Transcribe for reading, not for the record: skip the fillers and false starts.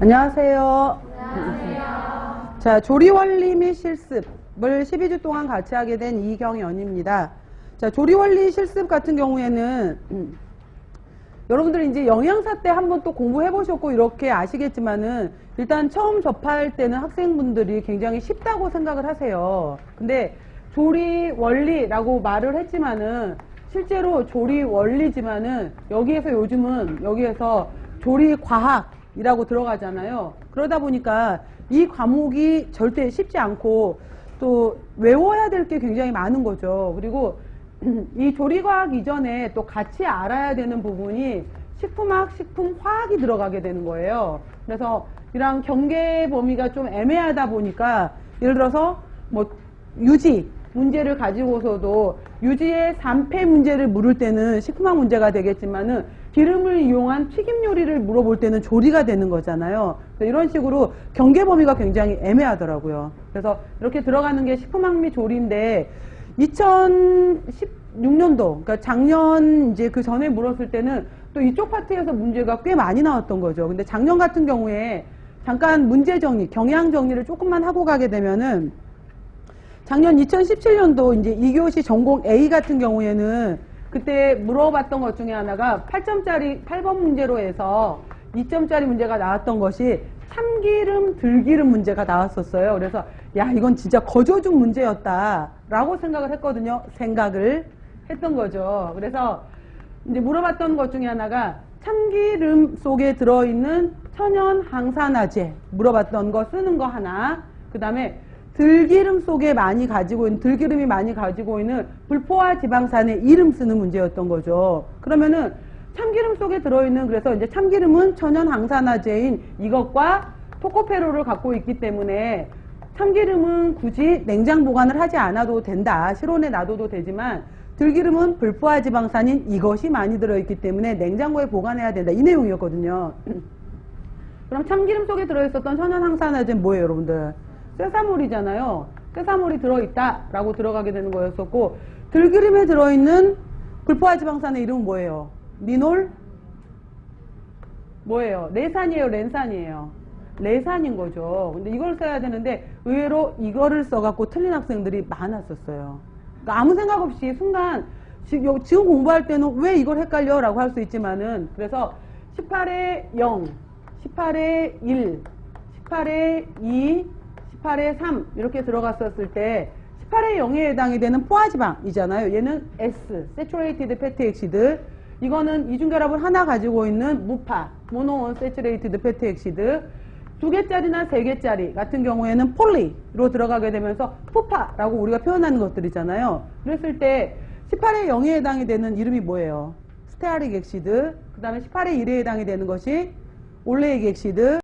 안녕하세요. 안녕하세요. 자, 조리원리 및 실습을 12주 동안 같이 하게 된 이경연입니다. 자, 조리원리 실습 같은 경우에는 여러분들이 이제 영양사 때 한번 또 공부해 보셨고 이렇게 아시겠지만은 일단 처음 접할 때는 학생분들이 굉장히 쉽다고 생각을 하세요. 근데 조리 원리라고 말을 했지만은 실제로 조리 원리지만은 여기에서 조리 과학이라고 들어가잖아요. 그러다 보니까 이 과목이 절대 쉽지 않고 또 외워야 될 게 굉장히 많은 거죠. 그리고 이 조리과학 이전에 또 같이 알아야 되는 부분이 식품학, 식품화학이 들어가게 되는 거예요. 그래서 이런 경계 범위가 좀 애매하다 보니까 예를 들어서 뭐 유지 문제를 가지고서도 유지의 3패 문제를 물을 때는 식품학 문제가 되겠지만은 기름을 이용한 튀김 요리를 물어볼 때는 조리가 되는 거잖아요. 이런 식으로 경계 범위가 굉장히 애매하더라고요. 그래서 이렇게 들어가는 게 식품학 및 조리인데 2016년도, 그러니까 작년 이제 그 전에 물었을 때는 또 이쪽 파트에서 문제가 꽤 많이 나왔던 거죠. 근데 작년 같은 경우에 잠깐 문제 정리, 경향 정리를 조금만 하고 가게 되면은 작년 2017년도 이제 2교시 전공 A 같은 경우에는 그때 물어봤던 것 중에 하나가 8점짜리 8번 문제로 해서 2점짜리 문제가 나왔던 것이 참기름, 들기름 문제가 나왔었어요. 그래서 야, 이건 진짜 거저중 문제였다라고 생각을 했거든요. 생각을 했던 거죠. 그래서 이제 물어봤던 것 중에 하나가 참기름 속에 들어있는 천연 항산화제 물어봤던 거 쓰는 거 하나, 그 다음에 들기름이 많이 가지고 있는 불포화 지방산의 이름 쓰는 문제였던 거죠. 그러면은 참기름 속에 들어있는, 그래서 이제 참기름은 천연 항산화제인 이것과 토코페롤을 갖고 있기 때문에 참기름은 굳이 냉장 보관을 하지 않아도 된다. 실온에 놔둬도 되지만 들기름은 불포화 지방산인 이것이 많이 들어있기 때문에 냉장고에 보관해야 된다. 이 내용이었거든요. 그럼 참기름 속에 들어있었던 천연 항산화제는 뭐예요, 여러분들? 쇠사물이잖아요. 쇠사물이 들어있다라고 들어가게 되는 거였었고, 들기름에 들어있는 불포화 지방산의 이름은 뭐예요? 리놀? 뭐예요? 레산이에요, 렌산이에요? 레산인 거죠. 근데 이걸 써야 되는데 의외로 이거를 써갖고 틀린 학생들이 많았었어요. 그러니까 아무 생각 없이 순간 지금 공부할 때는 왜 이걸 헷갈려? 라고 할 수 있지만은, 그래서 18에 0, 18에 1, 18에 2, 18에 3 이렇게 들어갔었을 때 18에 0에 해당이 되는 포화지방이잖아요. 얘는 S, Saturated Fatty Acid. 이거는 이중결합을 하나 가지고 있는 무파, Monounsaturated Fatty Acid. 2개짜리나 3개짜리 같은 경우에는 폴리로 들어가게 되면서 푸파라고 우리가 표현하는 것들이잖아요. 그랬을 때 18에 0에 해당이 되는 이름이 뭐예요? 스테아릭 엑시드. 그 다음에 18에 1에 해당이 되는 것이 올레익 엑시드.